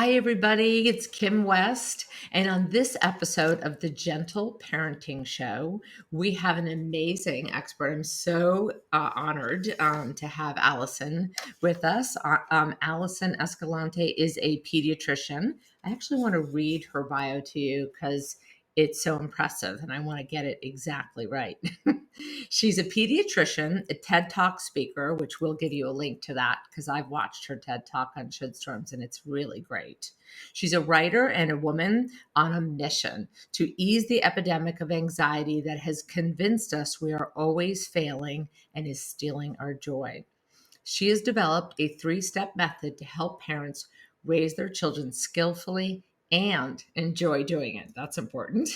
Hi, everybody. It's Kim West. And on this episode of the Gentle Parenting Show, we have an amazing expert. I'm so honored to have Alison with us. Alison Escalante is a pediatrician. I actually want to read her bio to you because it's so impressive and I want to get it exactly right. She's a pediatrician, a TED Talk speaker, which we'll give you a link to that because I've watched her TED Talk on Shitstorms and it's really great. She's a writer and a woman on a mission to ease the epidemic of anxiety that has convinced us we are always failing and is stealing our joy. She has developed a 3-step method to help parents raise their children skillfully and enjoy doing it. That's important.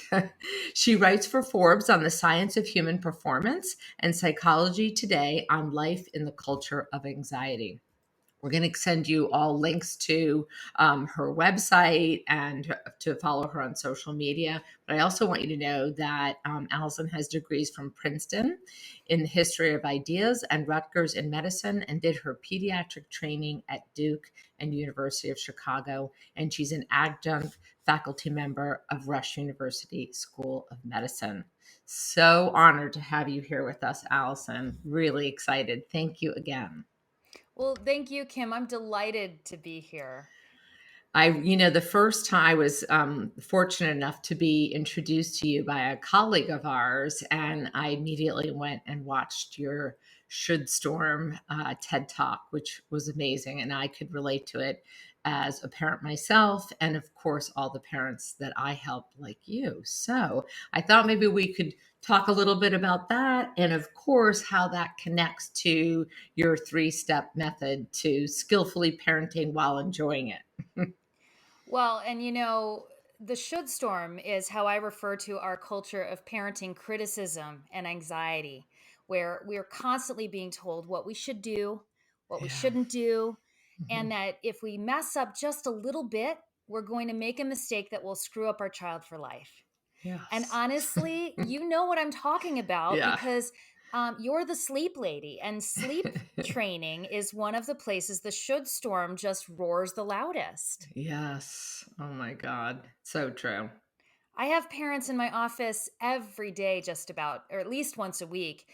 She writes for Forbes on the science of human performance and Psychology Today on life in the culture of anxiety. We're going to send you all links to her website and to follow her on social media. But I also want you to know that Alison has degrees from Princeton in the history of ideas and Rutgers in medicine and did her pediatric training at Duke and University of Chicago. And she's an adjunct faculty member of Rush University School of Medicine. So honored to have you here with us, Alison. Really excited. Thank you again. Well, thank you, Kim. I'm delighted to be here. The first time I was fortunate enough to be introduced to you by a colleague of ours, and I immediately went and watched your Should Storm TED Talk, which was amazing, and I could relate to it as a parent myself, and of course, all the parents that I help like you. So I thought maybe we could talk a little bit about that, and of course, how that connects to your 3-step method to skillfully parenting while enjoying it. Well, and the should storm is how I refer to our culture of parenting criticism and anxiety, where we're constantly being told what we should do, what we Yeah. shouldn't do, Mhm. and that if we mess up just a little bit, we're going to make a mistake that will screw up our child for life. And Yes. honestly, you know what I'm talking about Yeah. because you're the sleep lady, and sleep training is one of the places the should storm just roars the loudest. Yes. Oh my God. So true. I have parents in my office every day, just about, or at least once a week.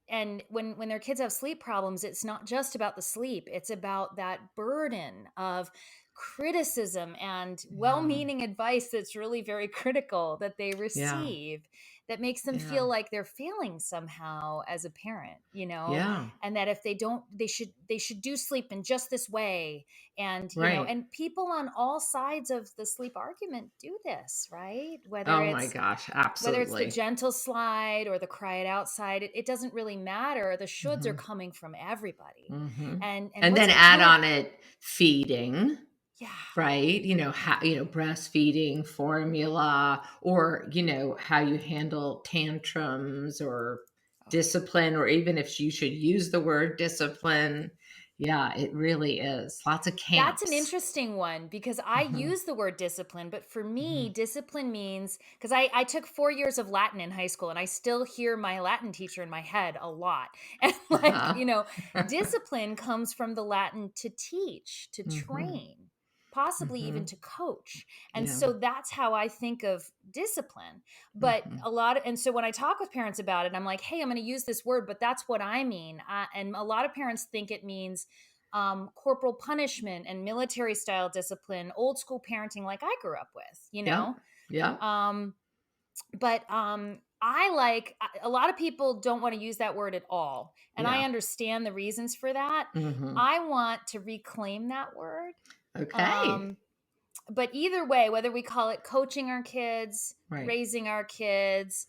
And when their kids have sleep problems, it's not just about the sleep, it's about that burden of criticism and Yeah. well-meaning advice that's really very critical that they Yeah. receive, that makes them Yeah. feel like they're failing somehow as a parent. Yeah. And that if they don't, they should do sleep in just this way. And Right. and people on all sides of the sleep argument do this, right? whether Oh my it's gosh. whether it's the Absolutely. gentle slide or the cry it outside, it doesn't really matter. The shoulds are Hmm. coming from everybody. Hmm. And And what's then add important? on it feeding, Yeah. right? Breastfeeding, formula, or, how you handle tantrums or Oh, discipline, or even if you should use the word discipline. Yeah, it really is. Lots of that's an camps. interesting one because I Hmm. use the word discipline, but for me, Hmm. discipline means because I took 4 years of Latin in high school and I still hear my Latin teacher in my head a lot. And Uh-huh. discipline comes from the Latin to teach, to Hmm. train, possibly even Hmm. to coach. And Yeah. so that's how I think of discipline. But Hmm. and so when I talk with parents about it, I'm like, hey, I'm going to use this word, but that's what I mean. And a lot of parents think it means corporal punishment and military style discipline, old school parenting like I grew up with, Yep. Yep. Um, but I like a lot of people don't want to use that word at all. And I Yeah. understand the reasons for that. Hmm. I want to reclaim that word. Okay. Um, but either way, whether we call it coaching our kids, Right. raising our kids,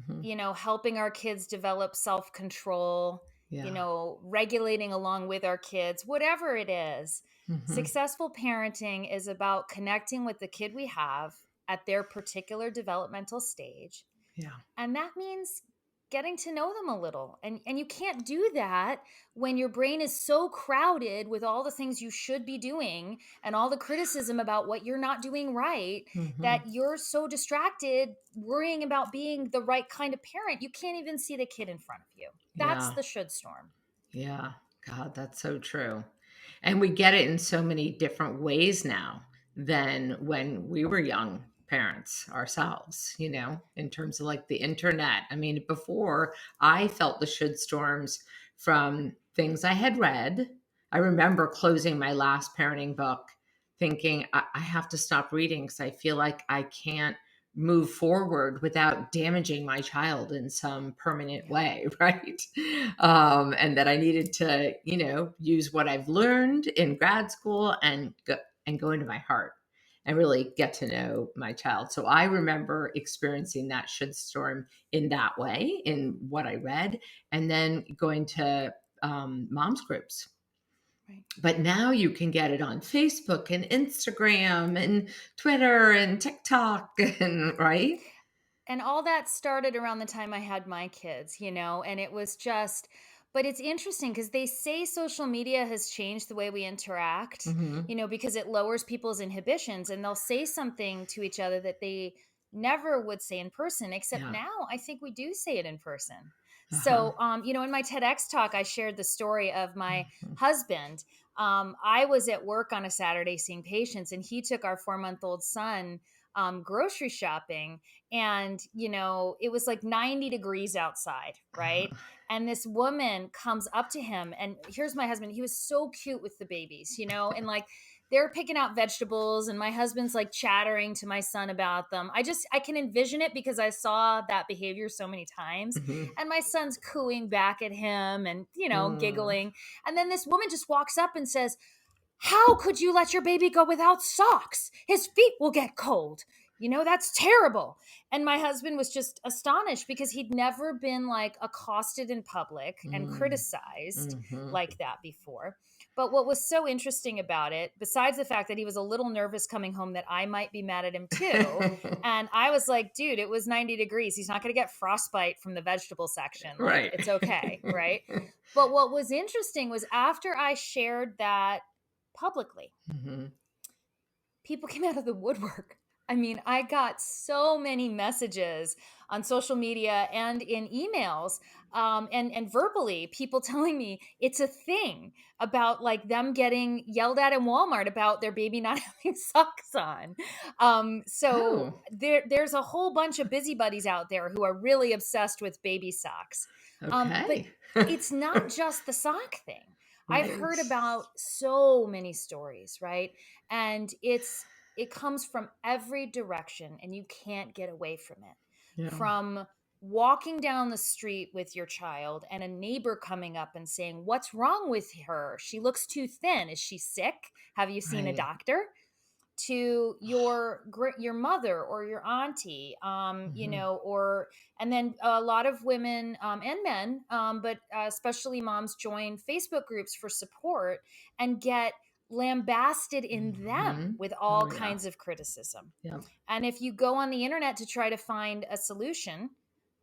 Hmm. helping our kids develop self control, Yeah. regulating along with our kids, whatever it is. Hmm. Successful parenting is about connecting with the kid we have at their particular developmental stage. Yeah. And that means getting to know them a little. And you can't do that when your brain is so crowded with all the things you should be doing and all the criticism about what you're not doing right, Hmm. that you're so distracted worrying about being the right kind of parent, you can't even see the kid in front of you. That's Yeah. the should storm. Yeah. God, that's so true. And we get it in so many different ways now. than when we were young parents ourselves, in terms of like the internet. I mean, before I felt the should storms from things I had read. I remember closing my last parenting book thinking, I have to stop reading because I feel like I can't move forward without damaging my child in some permanent Yeah. way, right? And that I needed to, use what I've learned in grad school and go into my heart and really get to know my child. So I remember experiencing that shitstorm in that way, in what I read, and then going to moms groups. Right. But now you can get it on Facebook and Instagram and Twitter and TikTok, and right. And all that started around the time I had my kids, and it was just, but it's interesting because they say social media has changed the way we interact, Mm-hmm. because it lowers people's inhibitions and they'll say something to each other that they never would say in person, except Yeah. now I think we do say it in person. Uh-huh. So, in my TEDx talk, I shared the story of my Mm-hmm. husband. I was at work on a Saturday seeing patients, and he took our 4-month-old son grocery shopping, and it was like 90 degrees outside, right? And this woman comes up to him, and here's my husband. He was so cute with the babies, and like they're picking out vegetables, and my husband's like chattering to my son about them. I can envision it because I saw that behavior so many times. Mm-hmm. And my son's cooing back at him and Mm. giggling. And then this woman just walks up and says, "How could you let your baby go without socks? His feet will get cold. That's terrible." And my husband was just astonished because he'd never been like accosted in public and Mm. criticized Mm-hmm. like that before. But what was so interesting about it, besides the fact that he was a little nervous coming home that I might be mad at him too, and I was like, dude, it was 90 degrees. He's not going to get frostbite from the vegetable section. Like, Right. it's okay. Right. But what was interesting was after I shared that publicly, Mm-hmm. people came out of the woodwork. I mean, I got so many messages on social media and in emails, and verbally, people telling me it's a thing about like them getting yelled at in Walmart about their baby not having socks on. So Oh, there's a whole bunch of busybodies out there who are really obsessed with baby socks. But okay. it's not just the sock thing. I've Right. heard about so many stories, right? And it comes from every direction and you can't get away from it. Yeah. From walking down the street with your child and a neighbor coming up and saying, "What's wrong with her? She looks too thin. Is she sick? Have you seen a Right. doctor?" To your mother or your auntie, Mm-hmm. or and then a lot of women and men, but especially moms, join Facebook groups for support and get lambasted in them Mm-hmm. with all Oh, yeah. kinds of criticism. Yeah. And if you go on the internet to try to find a solution,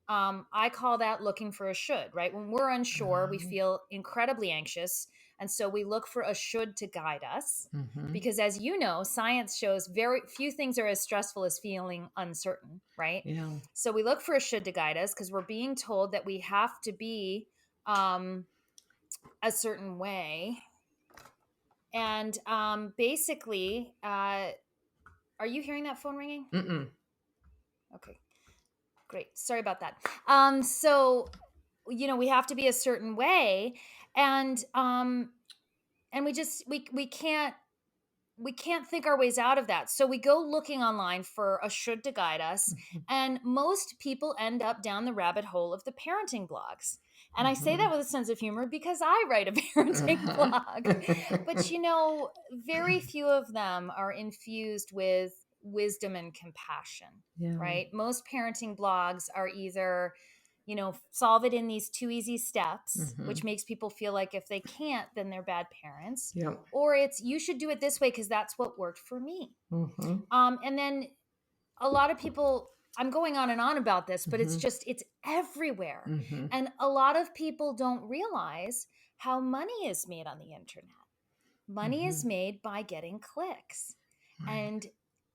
I call that looking for a should, right? When we're unsure, we Um, feel incredibly anxious. And so we look for a should to guide us. mm-hmm. Because as you know, science shows very few things are as stressful as feeling uncertain, right? Yeah. So we look for a should to guide us because we're being told that we have to be um, a certain way. And basically, are you hearing that phone ringing? Mm-mm. Okay, great. Sorry about that. So we have to be a certain way, and we can't think our ways out of that. So we go looking online for a should to guide us, and most people end up down the rabbit hole of the parenting blogs. And I say Mm-hmm. that with a sense of humor because I write a parenting Uh-huh. blog. But very few of them are infused with wisdom and compassion, Yeah. right? Most parenting blogs are either solve it in these 2 easy steps, Mm-hmm. which makes people feel like if they can't, then they're bad parents, Yep. or it's you should do it this way because that's what worked for me. Mm-hmm. And then a lot of people, I'm going on and on about this, but Mm-hmm. it's everywhere. Mm-hmm. And a lot of people don't realize how money is made on the internet. Money Mm-hmm. is made by getting clicks. Right. And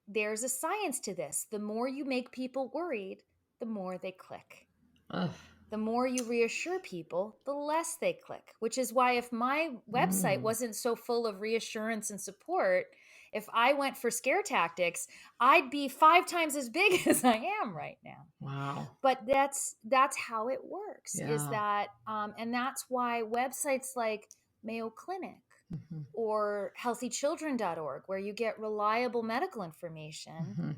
there's a science to this. The more you make people worried, the more they click. Ugh. The more you reassure people, the less they click, which is why if my website Mm. wasn't so full of reassurance and support, If I went for scare tactics, I'd be 5 times as big as I am right now. Wow. But that's how it works, is Yeah. that and that's why websites like Mayo Clinic Hmm. or healthychildren.org, where you get reliable medical information, Hmm.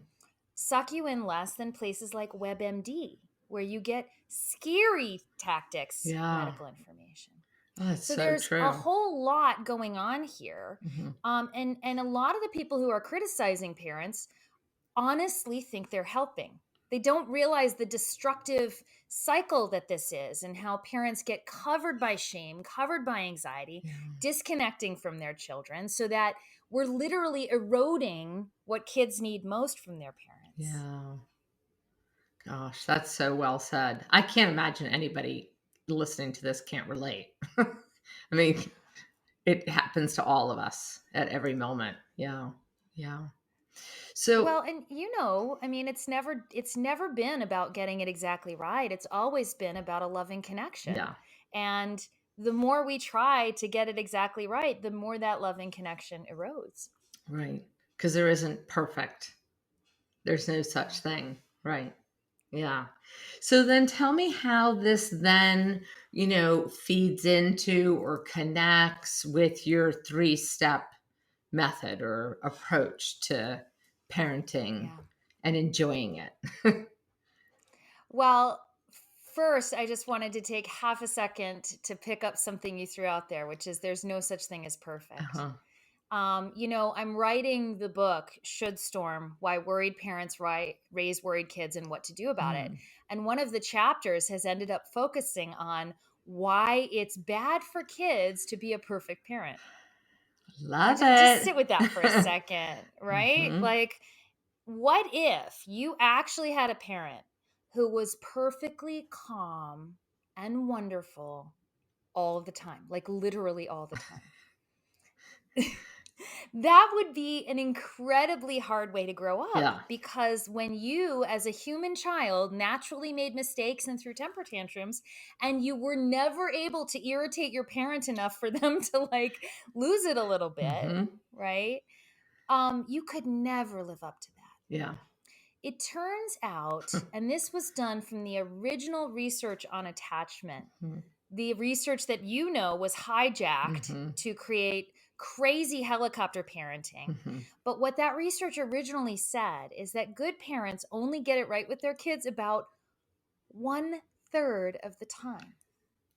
suck you in less than places like WebMD, where you get scary tactics Yeah. medical information. Oh, that's So so there's a true. whole lot going on here. Hmm. And a lot of the people who are criticizing parents honestly think they're helping. They don't realize the destructive cycle that this is, and how parents get covered by shame, covered by anxiety, Yeah. disconnecting from their children, so that we're literally eroding what kids need most from their parents. Yeah. Gosh, that's so well said. I can't imagine anybody listening to this can't relate. I mean, it happens to all of us at every moment. Yeah. Yeah. So, Well, and I mean, it's never been about getting it exactly right. It's always been about a loving connection. yeah, And the more we try to get it exactly right, the more that loving connection erodes. right. Because there isn't perfect. There's no Yeah. such thing. Right. Yeah. So then tell me how this then, feeds into or connects with your three-step method or approach to parenting Yeah. and enjoying it. Well, first, I just wanted to take half a second to pick up something you threw out there, which is there's no such thing as perfect. Uh-huh. I'm writing the book Should Storm: Why Worried Parents Raise Worried Kids and What to Do About It. Mm. And one of the chapters has ended up focusing on why it's bad for kids to be a perfect parent. Now, Love just sit it. with that for a second, right? Hmm. Like, what if you actually had a parent who was perfectly calm and wonderful all the time, like literally all the time? That would be an incredibly hard way to grow up, Yeah. because when you, as a human child, naturally made mistakes and threw temper tantrums, and you were never able to irritate your parent enough for them to like lose it a little bit, Hmm. right? You could never live up to that. Yeah. It turns out, and this was done from the original research on attachment, the research that was hijacked Hmm. to create crazy helicopter parenting. Hmm. But what that research originally said is that good parents only get it right with their kids about 1/3 of the time.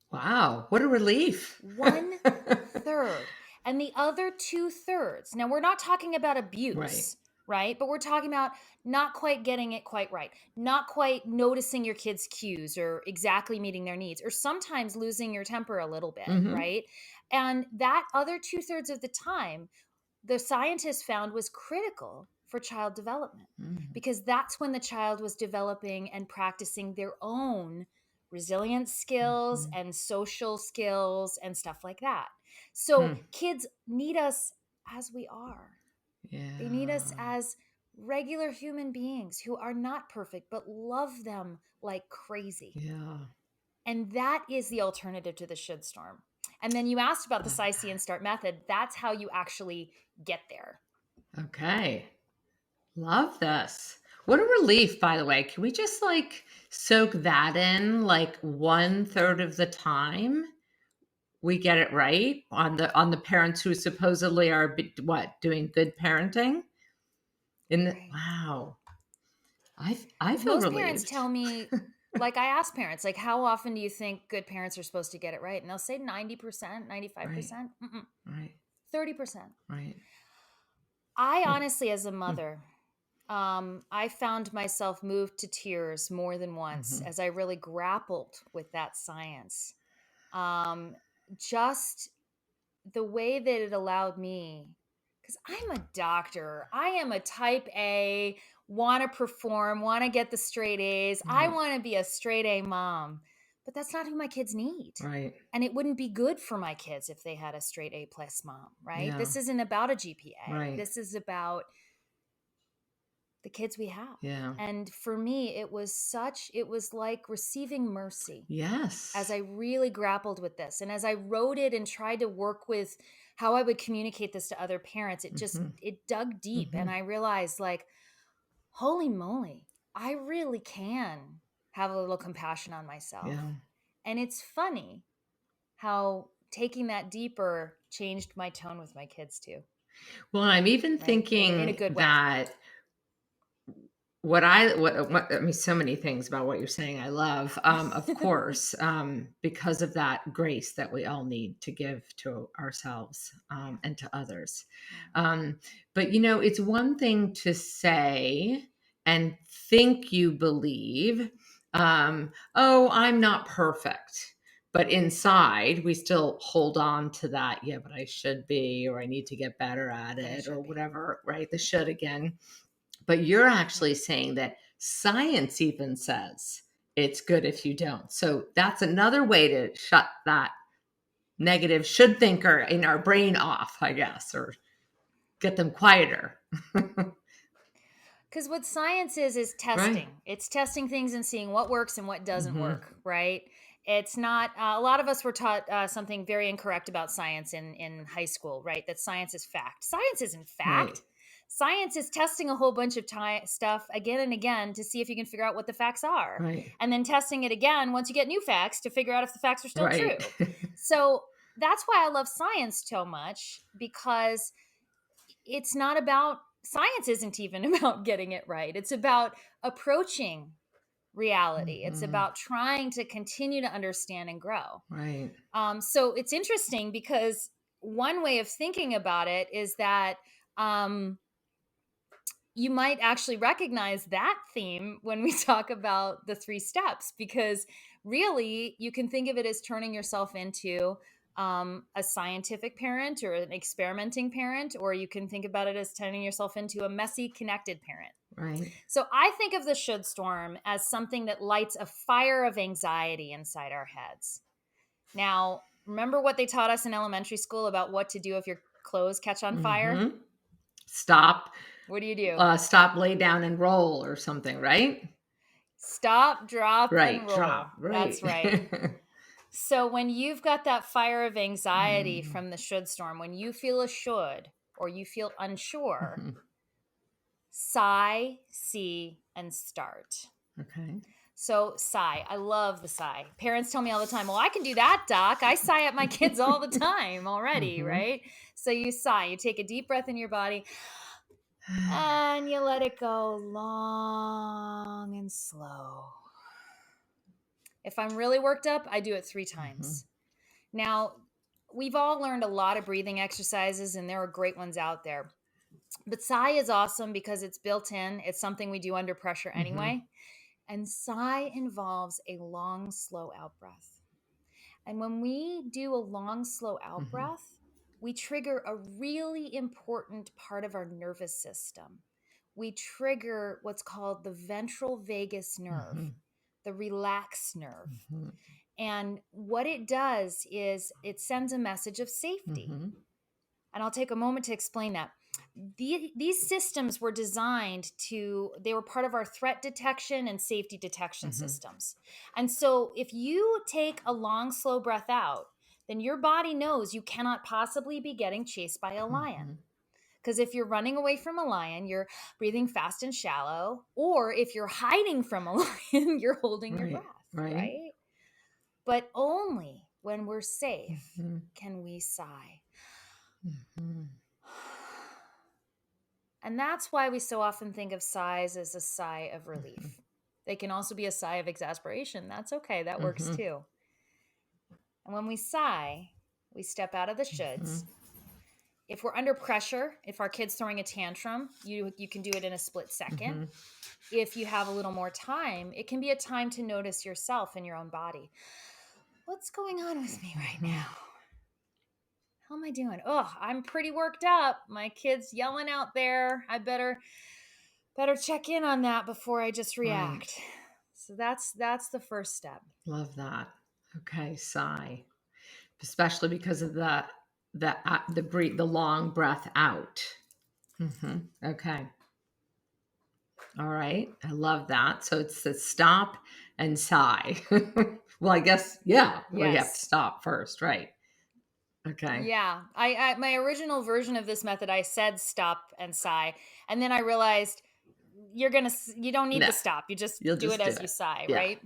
Wow. What a relief. 1/3. And the other 2/3. Now, we're not talking about Right. abuse, right? But we're talking about not quite getting it quite right, not quite noticing your kids' cues or exactly meeting their needs, or sometimes losing your temper a little bit, Hmm. right? And that other 2/3 of the time, the scientists found, was critical for child development, Hmm. because that's when the child was developing and practicing their own resilience skills Hmm. and social skills and stuff like that. So kids need us as we are. They need us Yeah. as regular human beings who are not perfect but love them like crazy. Yeah. And that is the alternative to the should storm. And then you asked about the Love SIC and START method. That's how you actually get there. that. Okay. Love this. What a relief, by the way. Can we just like soak that in like 1/3 of the time? We get it right on the parents who supposedly are doing good parenting Right. wow. I Because feel most parents relieved. tell me, like, I ask parents, like, how often do you think good parents are supposed to get it right? And they'll say 90%, Right. 95%, mm-mm, Right. 30%. Right. I Hmm. honestly, as a mother, I found myself moved to tears more than once Mm-hmm. as I really grappled with that science. Um, just the way that it allowed me, because I'm a doctor, I am a type A, want to perform, want to get the straight A's, I Right. want to be a straight A mom, but that's not who my kids need. Right. And it wouldn't be good for my kids if they had a straight A plus mom, right? Yeah. This isn't about a GPA. Right. This is about the kids we have. Yeah. And for me, it was like receiving mercy as Yes. I really grappled with this. And as I wrote it and tried to work with how I would communicate this to other parents, Mm-hmm. it dug deep. Mm-hmm. And I realized, like, holy moly, I really can have a little compassion on myself. Yeah. And it's funny how taking that deeper changed my tone with my kids too, Well, I'm even right? In a thinking good way. that I mean, so many things about what you're saying I love, of course, because of that grace that we all need to give to ourselves, Yeah. and to others. Yeah. Um, but it's one thing to say and think you believe, oh, I'm not perfect. But inside, we still hold on to that. Yeah, but I should be, or I need to get better at But I it, or should be. whatever, right? The should again. But you're Yeah. actually saying that science even says it's good if you don't. So that's another way to shut that negative should thinker in our brain off, I guess, or get them quieter. Because what science is Right. testing. It's testing things and seeing what works and what doesn't Mm-hmm. work, right? It's not, a lot of us were taught something very incorrect about science in high school, right? That science is fact. Science isn't Right. fact. Science is testing a whole bunch of stuff again and again to see if you can figure out what the facts are. Right. And then testing it again once you get new facts to figure out if the facts are still Right. true. So that's why I love science so much, because it's not about science isn't even about getting it right. It's about approaching reality. It's Mm-hmm. about trying to continue to understand and grow. Right. So it's interesting because one way of thinking about it is that um, you might actually recognize that theme when we talk about the 3 steps, because really you can think of it as turning yourself into a scientific parent or an experimenting parent, or you can think about it as turning yourself into a messy, connected parent. Right. So I think of the should storm as something that lights a fire of anxiety inside our heads. Now, remember what they taught us in elementary school about what to do if your clothes catch on fire? Mm-hmm. Stop. What do you do? Stop, lay down, and roll, or something. Right. Stop, drop, and Right. Drop. roll. Right. That's right. So when you've got that fire of anxiety Mm-hmm. from the should storm, when you feel a should or you feel unsure, sigh, see, and start. Okay. So sigh. I love the sigh. Parents tell me all the time, well, I can do that, doc. I sigh at my kids all the time already, Mm-hmm. right? So you sigh. You take a deep breath in your body and you let it go long and slow. If I'm really worked up, I do it 3 times. Now, we've all learned a lot of breathing exercises, and there are great ones out there. But sigh is awesome because it's built in. It's something we do under pressure Mm-hmm. anyway. And sigh involves a long, slow out breath. And when we do a long, slow out Mm-hmm. breath, we trigger a really important part of our nervous system. We trigger what's called the ventral vagus nerve, Mm-hmm. the relax nerve. Mm-hmm. And what it does is it sends a message of safety. Mm-hmm. And I'll take a moment to explain that. These systems were designed they were part of our threat detection and safety detection Mm-hmm. systems. And so if you take a long, slow breath out, then your body knows you cannot possibly be getting chased by a lion. Mm-hmm. Because if you're running away from a lion, you're breathing fast and shallow. Or if you're hiding from a lion, you're holding your Right. breath, Right. right? But only when we're safe Mm-hmm. can we sigh. Mm-hmm. And that's why we so often think of sighs as a sigh of relief. Mm-hmm. They can also be a sigh of exasperation. That's okay. That works Mm-hmm. too. And when we sigh, we step out of the Mm-hmm. shoulds. If we're under pressure, if our kid's throwing a tantrum, you can do it in a split second. Mm-hmm. If you have a little more time, it can be a time to notice yourself and your own body. What's going on with me right now? How am I doing? Oh, I'm pretty worked up. My kid's yelling out there. I better check in on that before I just react. Right. So that's the first step. Love that. Okay, sigh, especially because of the long breath out. Mm-hmm. Okay. All right. I love that. So it's the stop and sigh. Well, I guess, yeah, we have to Yes. stop first, right? Okay. Yeah. I my original version of this method, I said stop and sigh. And then I realized you don't need No, the stop. You just you'll do it just do as you it. sigh, Yeah. right?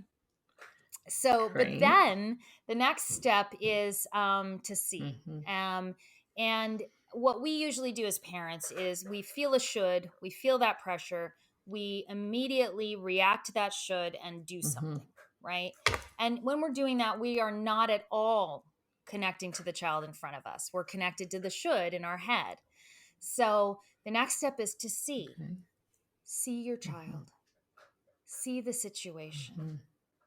So, but Great. then the next step is to see. Mhm. And what we usually do as parents is we feel a should, we feel that pressure, we immediately react to that should and do Mhm. something, right? And when we're doing that, we are not at all connecting to the child in front of us. We're connected to the should in our head. So the next step is to see. Okay. See your Mhm. child. See the situation. Mhm.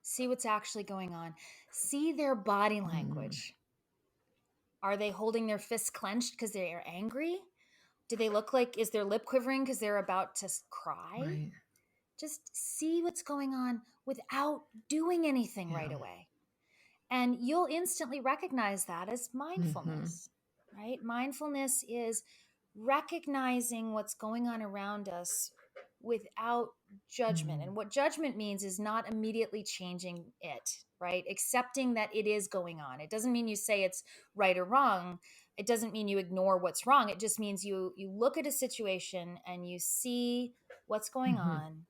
See what's actually going on. See their body Mm. language. Are they holding their fists clenched because they are angry? Do they look like, is their lip quivering because they're about to cry? Right. Just see what's going on without doing anything right Yeah. away. And you'll instantly recognize that as Mhm. mindfulness, right? Mindfulness is recognizing what's going on around us without judgment. Mm. And what judgment means is not immediately changing it, right? Accepting that it is going on. It doesn't mean you say it's right or wrong. It doesn't mean you ignore what's wrong. It just means you look at a situation and you see what's going Mhm. on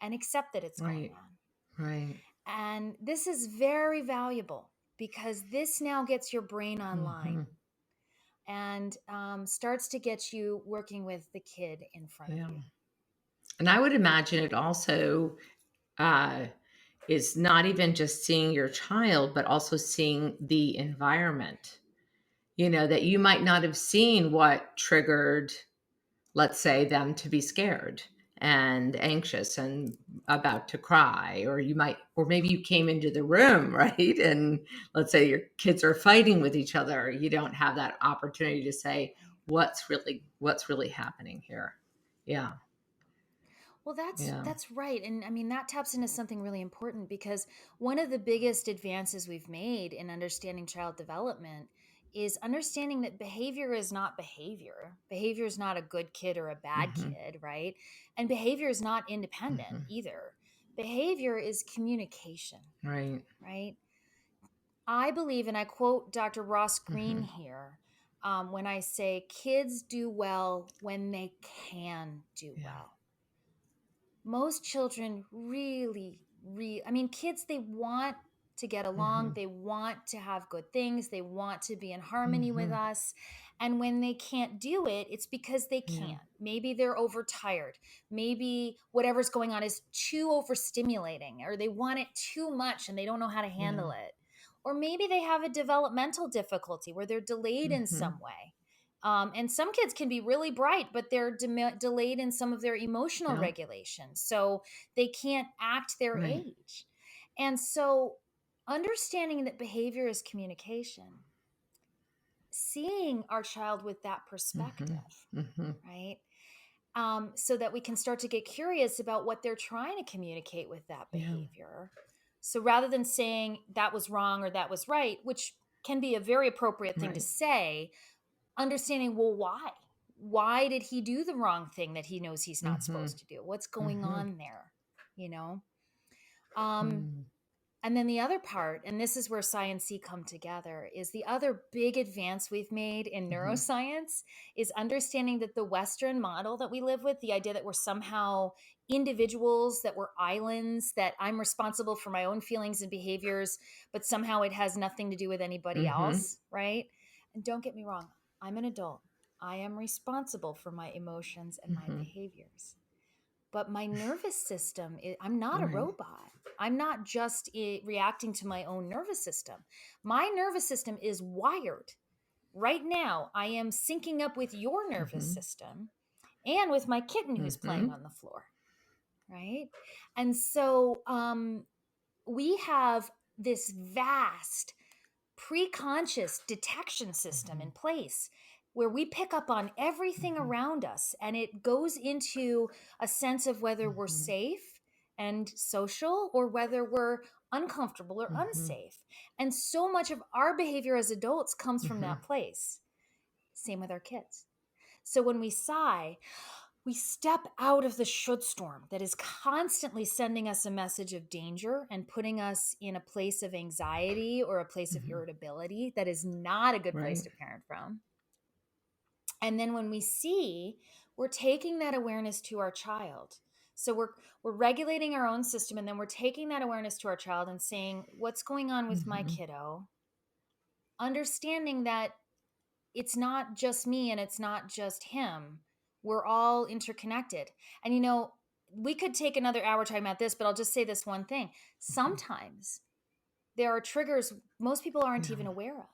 and accept that it's going Right. on. Right. And this is very valuable because this now gets your brain online Mhm. and starts to get you working with the kid in front of Yeah. you. And I would imagine it also uh, is not even just seeing your child, but also seeing the environment. That you might not have seen what triggered, let's say, them to be scared and anxious and about to cry, or maybe you came into the room, right? And let's say your kids are fighting with each other. You don't have that opportunity to say, what's really happening here. Yeah. Well, Yeah. that's right. And I mean that taps into something really important because one of the biggest advances we've made in understanding child development is understanding that behavior is not behavior. Behavior is not a good kid or a bad Hmm. kid, right? And behavior is not independent Hmm. either. Behavior is communication, Right. right? I believe, and I quote Dr. Ross Green Hmm. here, when I say kids do well when they can do Yeah. well. Most children I mean, kids, they want to get along, Hmm. they want to have good things, they want to be in harmony with Hmm. us. And when they can't do it, it's because they Yeah. can't. Maybe they're overtired. Maybe whatever's going on is too overstimulating, or they want it too much and they don't know how to Yeah. handle it. Or maybe they have a developmental difficulty where they're delayed in Hmm. some way. And some kids can be really bright, but they're delayed in some of their emotional Yeah. regulation. So they can't act their Right. age. And so understanding that behavior is communication, seeing our child with that Hmm. perspective, Hmm. right? So that we can start to get curious about what they're trying to communicate with that Yeah. behavior. So rather than saying that was wrong or that was right, which can be a very appropriate thing to Right. say, understanding, well, why did he do the wrong thing that he knows he's not Hmm. supposed to do? What's going Hmm. on there, you know? um Mm. and then the other part, and this is where science come together, is the other big advance we've made in Mhm. neuroscience is understanding that the Western model that we live with, the idea that we're somehow individuals, that we're islands, that I'm responsible for my own feelings and behaviors, but somehow it has nothing to do with anybody Mhm. else, right? And don't get me wrong, I'm an adult. I am responsible for my emotions and my Mhm. behaviors. But my nervous system, I'm not a Right. robot. I'm not just reacting to my own nervous system. My nervous system is wired. Right now, I am syncing up with your nervous Mhm. system and with my kitten who's playing Mhm. on the floor, right? And so we have this vast pre-conscious detection system in Mhm. place where we pick up on everything Mhm. around us, and it goes into a sense of whether we're Mhm. safe and social or whether we're uncomfortable or Mhm. unsafe. And so much of our behavior as adults comes from Mhm. that place. Same with our kids. So when we sigh, we step out of the should storm that is constantly sending us a message of danger and putting us in a place of anxiety or a place of Mhm. irritability that is not a good place Right. to parent from. And then when we see, we're taking that awareness to our child. So we're regulating our own system, and then we're taking that awareness to our child and saying, what's going on with my Mhm. kiddo? Understanding that it's not just me and it's not just him. We're all interconnected. And we could take another hour talking about this, but I'll just say this one thing. Mhm. Sometimes there are triggers most people aren't Yeah. even aware of,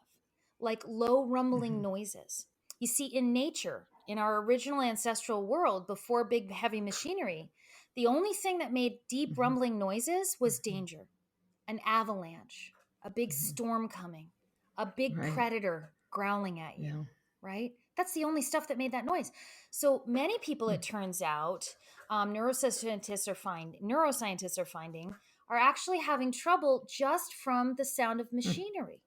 like low rumbling Mhm. noises. You see, in nature, in our original ancestral world before big heavy machinery, the only thing that made deep Mhm. rumbling noises was Mhm. danger, an avalanche, a big Mhm. storm coming, a big Right. predator growling at you, Yeah. right? That's the only stuff that made that noise. So many people, Mm. it turns out, neuroscientists are finding, are actually having trouble just from the sound of Mm. machinery.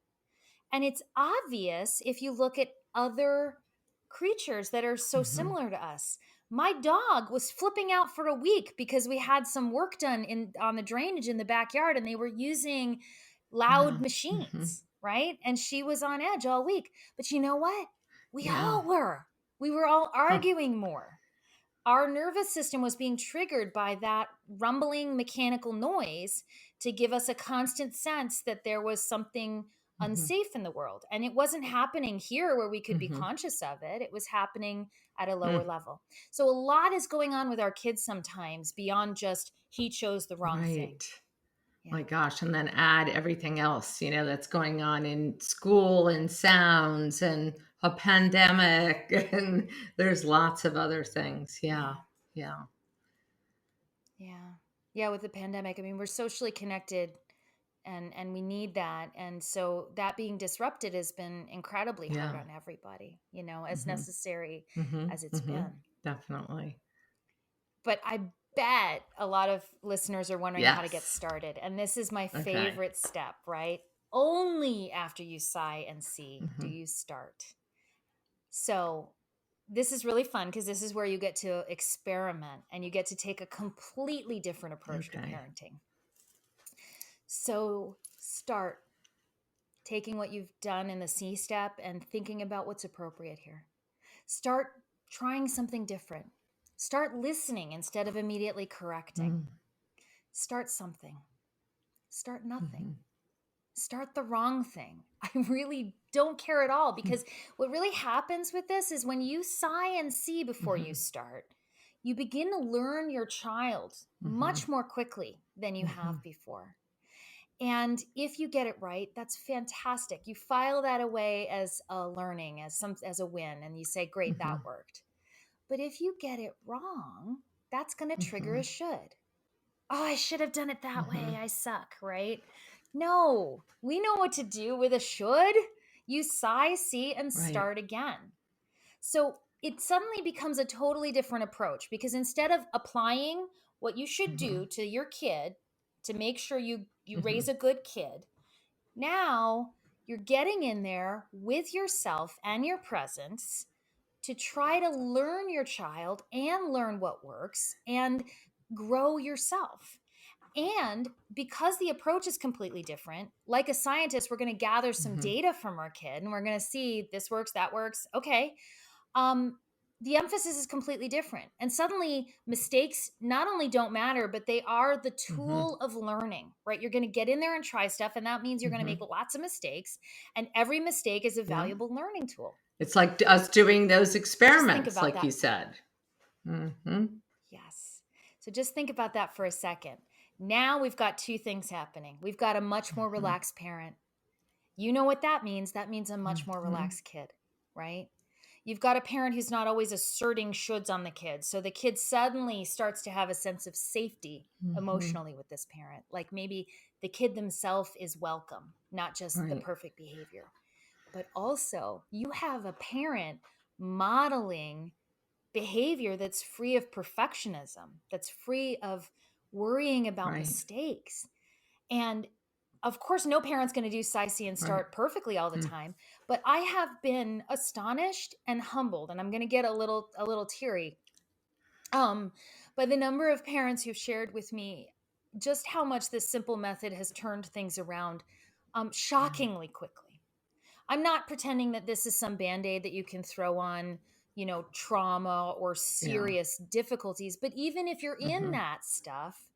And it's obvious if you look at other creatures that are so Mhm. similar to us. My dog was flipping out for a week because we had some work done in on the drainage in the backyard and they were using loud Yeah. Mhm. machines, right? And she was on edge all week. But you know what? We Yeah. all were. We were all Huh. arguing more. Our nervous system was being triggered by that rumbling mechanical noise to give us a constant sense that there was something Mhm. unsafe in the world. And it wasn't happening here where we could be Mhm. conscious of it, it was happening at a lower Mm. level. So a lot is going on with our kids sometimes beyond just he chose the wrong thing. Right. Yeah. My gosh, and then add everything else, that's going on in school and sounds and a pandemic and there's lots of other things. Yeah. Yeah. Yeah. Yeah. Yeah, with the pandemic, I mean, we're socially connected and we need that. And so that being disrupted has been incredibly hard Yeah. on everybody, as Mhm. necessary Mhm. as it's Mhm. been. Definitely. But I bet a lot of listeners are wondering how to get Yes. started. And this is my Okay. favorite step, right? Only after you sigh and see do Mhm. you start. So this is really fun because this is where you get to experiment and you get to take a completely different approach to Okay. parenting. So start taking what you've done in the C step and thinking about what's appropriate here. Start trying something different. Start listening instead of immediately correcting. Mm. Start something. Start nothing. Mhm. Start the wrong thing. I really don't care at all Mm. because what really happens with this is when you sigh and see before you Mhm. start, you begin to learn your child Mhm. much more quickly than you have Mhm. before. And if you get it right, that's fantastic. You file that away as a learning, as a win, and you say, "Great, that Mhm. worked." But if you get it wrong, that's going to trigger a Mhm. should. Oh, I should have done it that way. Mhm. I suck, right? No, we know what to do with a should. You sigh, see, and Right. start again. So it suddenly becomes a totally different approach because instead of applying what you should Mhm. do to your kid to make sure you raise Mhm. a good kid, now you're getting in there with yourself and your presence to try to learn your child and learn what works and grow yourself. And because the approach is completely different, like a scientist, we're going to gather some Mhm. data from our kid and we're going to see this works, that works. Okay. Um, the emphasis is completely different. And suddenly, mistakes not only don't matter, but they are the Mhm. tool of learning, right? You're going to get in there and try stuff, and that means you're going to make Mhm. lots of mistakes. And every mistake is a Yeah. valuable learning tool. It's like us doing those Just think experiments, about like you that. said. Mhm. Yes. So just think about that for a second. Now we've got two things happening. We've got a much more Mhm. relaxed parent. You know what that means? That means a much more Mhm. relaxed kid, right? You've got a parent who's not always asserting shoulds on the kid. So the kid suddenly starts to have a sense of safety Mhm. emotionally with this parent. Like maybe the kid themselves is welcome, not just the Right. perfect behavior. But also, you have a parent modeling behavior that's free of perfectionism, that's free of worrying about Right. mistakes. And of course, no parent's going to do see and Right. start perfectly all the Mm. time, but I have been astonished and humbled, and I'm going to get a little teary um, by the number of parents who've shared with me just how much this simple method has turned things around Yeah. shockingly quickly. I'm not pretending that this is some band-aid that you can throw on, trauma or Yeah. serious difficulties, but even if you're in Hmm. that stuff,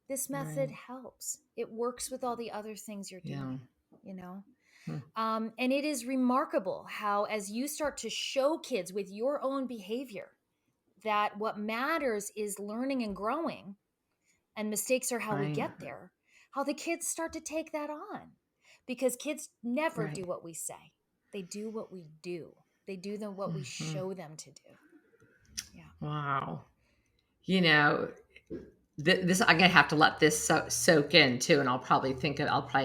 this method Right. helps. It works with all the other things you're Yeah. doing, you know? Hmm. And it is remarkable how, as you start to show kids with your own behavior that what matters is learning and growing, and mistakes are how we Right. get there, how the kids start to take that on. Because kids never do Right. what we say, they do what we do, they do what we Hmm. show them to do. Yeah. Wow. You know, this I'm gonna have to let this soak in too, and I'll probably have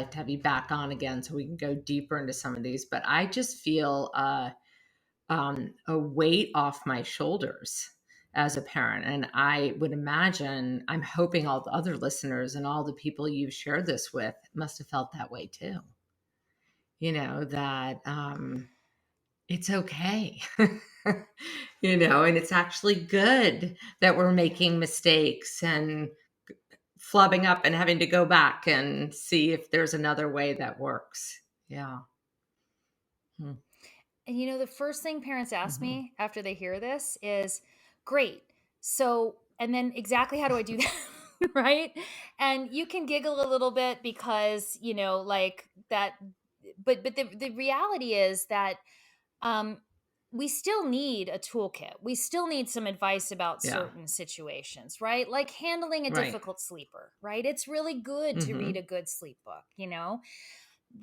to have you back on again so we can go deeper into some of these. But I just feel a weight off my shoulders as a parent, and I would imagine, I'm hoping all the other listeners and all the people you've shared this with must have felt that way too. That it's okay. And it's actually good that we're Yeah. making mistakes and flubbing up and having to go back and see if there's another way that works. Yeah. Hmm. And the first thing parents ask Mhm. me after they hear this is, great. So, and then exactly how do I do that? Right. And you can giggle a little bit because, like that. But the reality is that um, we still need a toolkit. We still need some advice about Yeah. certain situations, right? Like handling a Right. difficult sleeper, right? It's really good to read Mhm. a good sleep book.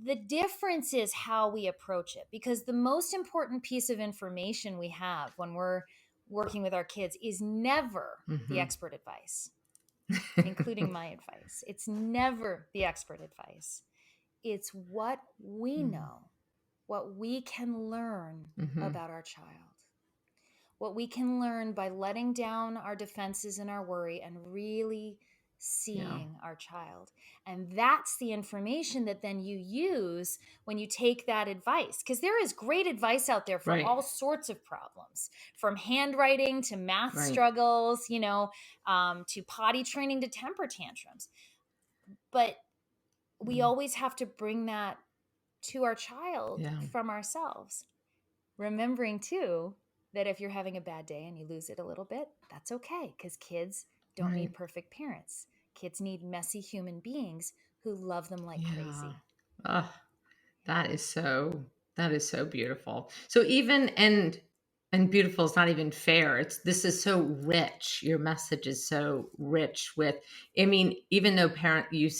The difference is how we approach it, because the most important piece of information we have when we're working with our kids is never the Mhm. expert advice, including my advice. It's never the expert advice. It's what we Mm. know, what we can learn Mhm. about our child, what we can learn by letting down our defenses and our worry and really Yeah. seeing our child. And that's the information that then you use when you take that advice. Because there is great advice out there for Right. all sorts of problems, from handwriting to math Right. struggles, to potty training to temper tantrums. But we Mm. always have to bring that to our child Yeah. from ourselves. Remembering too that if you're having a bad day and you lose it a little bit, that's okay, because kids don't Right. need perfect parents. Kids need messy human beings who love them like Yeah. crazy. Oh, Yeah. that is so beautiful. So even and beautiful is not even fair. This is so rich. Your message is so rich with, I mean, even though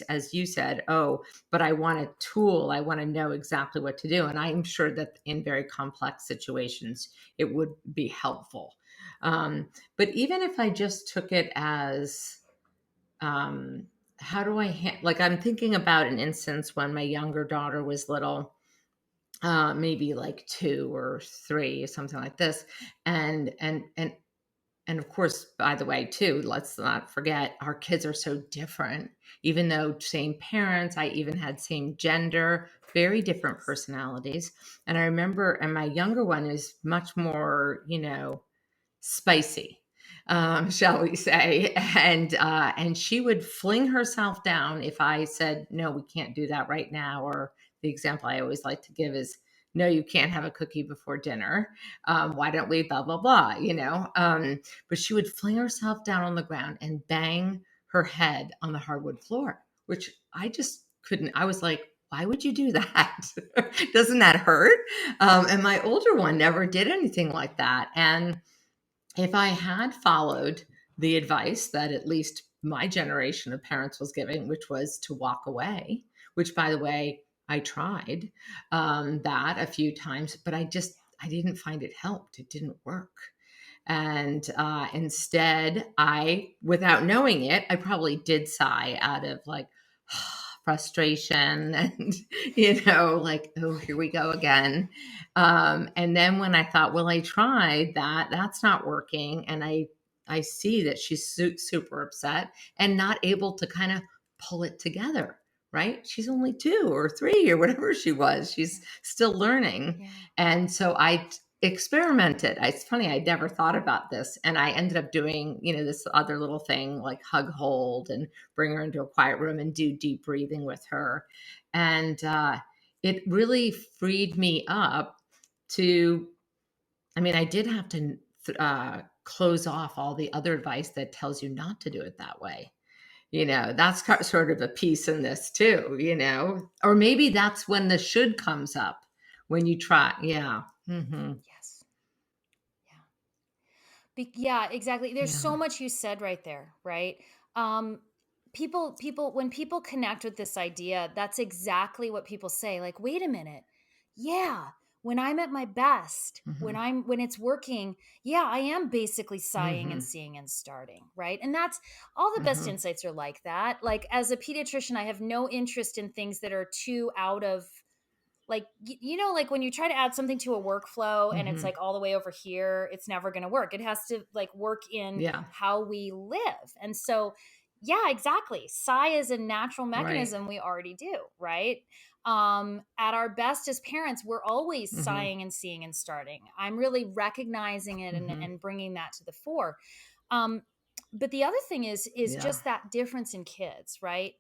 as you said, oh, but I want a tool. I want to know exactly what to do. And I'm sure that in very complex situations, it would be helpful. But even if I just took it as, um, how do like, I'm thinking about an instance when my younger daughter was little, maybe like 2 or 3 or something like this. And and and and of course, by the way, too, let's not forget, our kids are so different. Even though same parents, I even had same gender, very different Yes. personalities. And I remember, and my younger one is much more, spicy, shall we say. And she would fling herself down if I said, no, we can't do that right now. Or the example I always like to give is, no, you can't have a cookie before dinner. Why don't we blah blah blah. But she would fling herself down on the ground and bang her head on the hardwood floor, which I just couldn't. I was like, why would you do that? Doesn't that hurt? And my older one never did anything like that. And if I had followed the advice that at least my generation of parents was giving, which was to walk away, which, by the way, I tried that a few times, but I didn't find it helped. It didn't work. And instead, without knowing it, I probably did sigh out of like frustration and, like, oh, here we go again. And then when I thought, well, I tried that, that's not working. And I see that she's super upset and not able to kind of pull it together. Right. She's only 2 or 3 or whatever she was. Yeah. She's still learning. Yeah. And so I experimented. It's funny, I never thought about this. And I ended up doing, this other little thing like hug hold and bring her into a quiet room and do deep breathing with her. And it really freed me up to, I did have to close off all the other advice that tells you not to do it that way. That's sort of a piece in this too, or maybe that's when the should comes up when you try. Yeah. Hmm. Yes. Yeah. Yeah, exactly. There's Yeah. so much you said right there, right? Um, when people connect with this idea, that's exactly what people say. Like, wait a minute, yeah, when I'm at my best, Hmm. when it's working, yeah, I am basically sighing and Hmm. seeing and starting, right? And that's all the best Hmm. insights are like that. Like as a pediatrician, I have no interest in things that are too out of like like when you try to add something to a workflow and it's Hmm. like all the way over here, it's never going to work. It has to like work in Yeah. how we live. And so yeah, exactly, sigh is a natural Right. mechanism we already do, right? At our best as parents, we're always Hmm. sighing and seeing and starting. I'm really recognizing it Hmm. and bringing that to the fore. um, but the other thing is Yeah. just that difference in kids, right?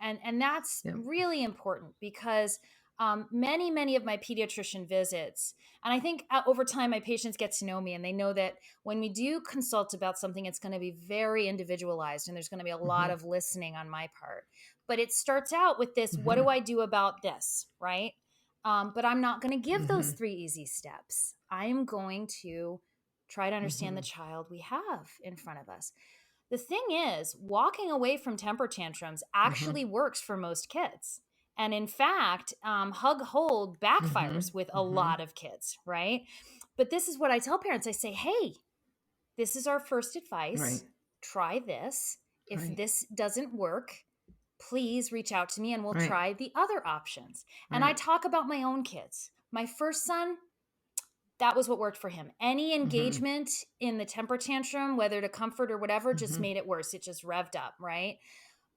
And that's Yep. really important because many of my pediatrician visits, and I think over time my patients get to know me and they know that when we do consult about something, it's going to be very individualized and there's going to be a lot Hmm. of listening on my part. But it starts out with this: what do Hmm. I do about this, right? But I'm not going to give those Hmm. 3 easy steps. I am going to try to understand the Hmm. child we have in front of us. The thing is, walking away from temper tantrums Hmm. actually works for most kids. And in fact, hug hold Hmm. backfires with a Hmm. lot of kids, right? But this is what I tell parents: I say, hey, this is our first Right. advice. Try this. If Right. this doesn't work, please reach out to me and we'll Right. try the other options. And I Right. talk about my own kids. My first son, that was what worked for him. Any Hmm. engagement in the temper tantrum, whether to comfort or whatever, just Hmm. made it worse. It just revved up, right?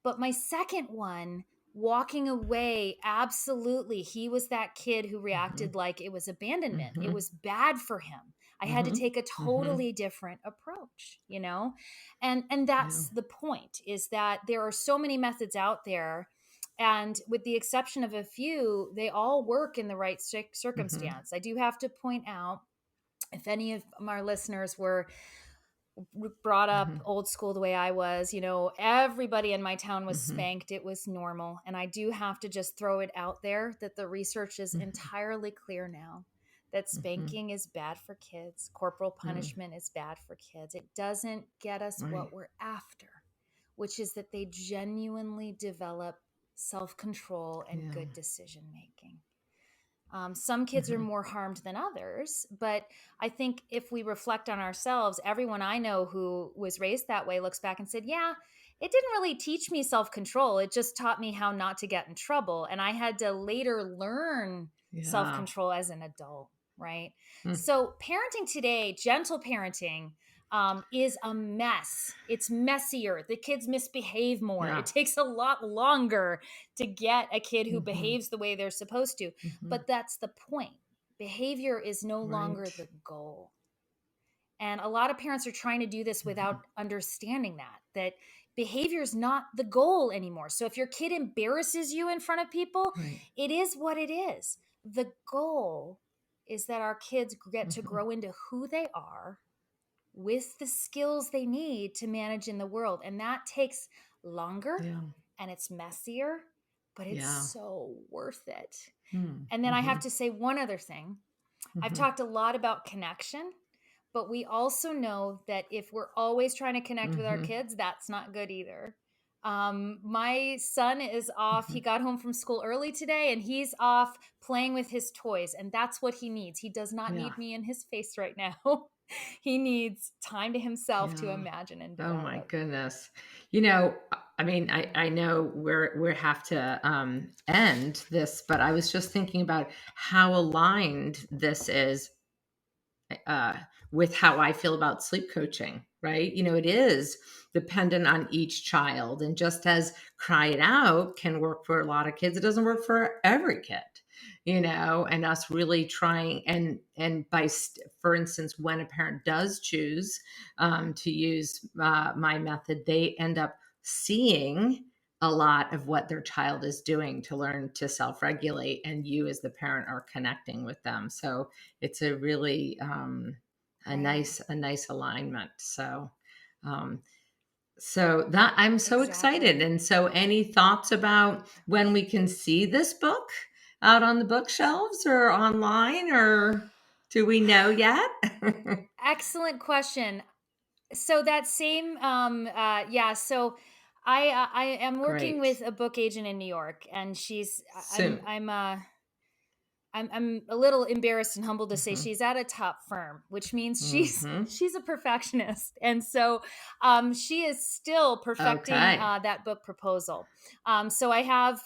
But my second one, walking away, absolutely. He was that kid who reacted Hmm. like it was abandonment. It Hmm. was bad for him. I had to Hmm. take a Hmm. totally different approach, you know? And Yeah. that's the point, is that there are so many methods out there, and with the exception of a few, they all work in the right Hmm. circumstance. I do have to point out, if any of our listeners were brought up Hmm. old school the way I was, everybody in my town was Hmm. spanked. It was normal. And I do have to just throw it out there that the research is entirely clear now that Hmm. spanking is bad for kids. Corporal Mm. punishment is bad for kids. It doesn't get us Right. what we're after, which is that they genuinely develop self control and Yeah. good decision making. Some kids are Hmm. more harmed than others, but I think if we reflect on ourselves, everyone I know who was raised that way looks back and said, yeah, it didn't really teach me self control. It just taught me how not to get in trouble. And I had to later learn self Yeah. control as an adult, right? Mm. So, parenting today, gentle parenting, is a mess. It's messier. The kids misbehave more. Yeah. It takes a lot longer to get a kid who Hmm. behaves the way they're supposed to. Hmm. But that's the point. Behavior is no longer Right. the goal. And a lot of parents are trying to do this Hmm. without understanding that behavior is not the goal anymore. So if your kid embarrasses you in front of people, Right. it is what it is. The goal is that our kids get to Hmm. grow into who they are with the skills they need to manage in the world. And that takes longer Yeah. and it's messier, but it's Yeah. so worth it. And then I have Mm-hmm. to say one other thing. I've Hmm. talked a lot about connection, but we also know that if we're always trying to connect with our Hmm. kids, that's not good either. My son is off. Hmm. He got home from school early today and he's off playing with his toys. And that's what he needs. He does not Yeah. need me in his face right now. He needs time to himself to Yeah. imagine and Oh my develop. goodness. I know we have to end this, but I was just thinking about how aligned this is uh, with how I feel about sleep coaching. right? It is dependent on each child. And just as cry it out can work for a lot of kids, it doesn't work for every kid. And us really trying, for instance, when a parent does choose to use my method, they end up seeing a lot of what their child is doing to learn to self-regulate, and you as the parent are connecting with them. So it's a really Right. a nice alignment. Um, so that I'm so excited. Exactly. And so, any thoughts about when we can see this book out on the bookshelves or online, or do we know yet? Excellent question. So that same yeah, so I am working Great. with a book agent in New York, and she's Soon. I'm a little embarrassed and humbled to say Hmm. she's at a top firm, which means Hmm. she's a perfectionist, and so she is still perfecting Okay. that book proposal. So I have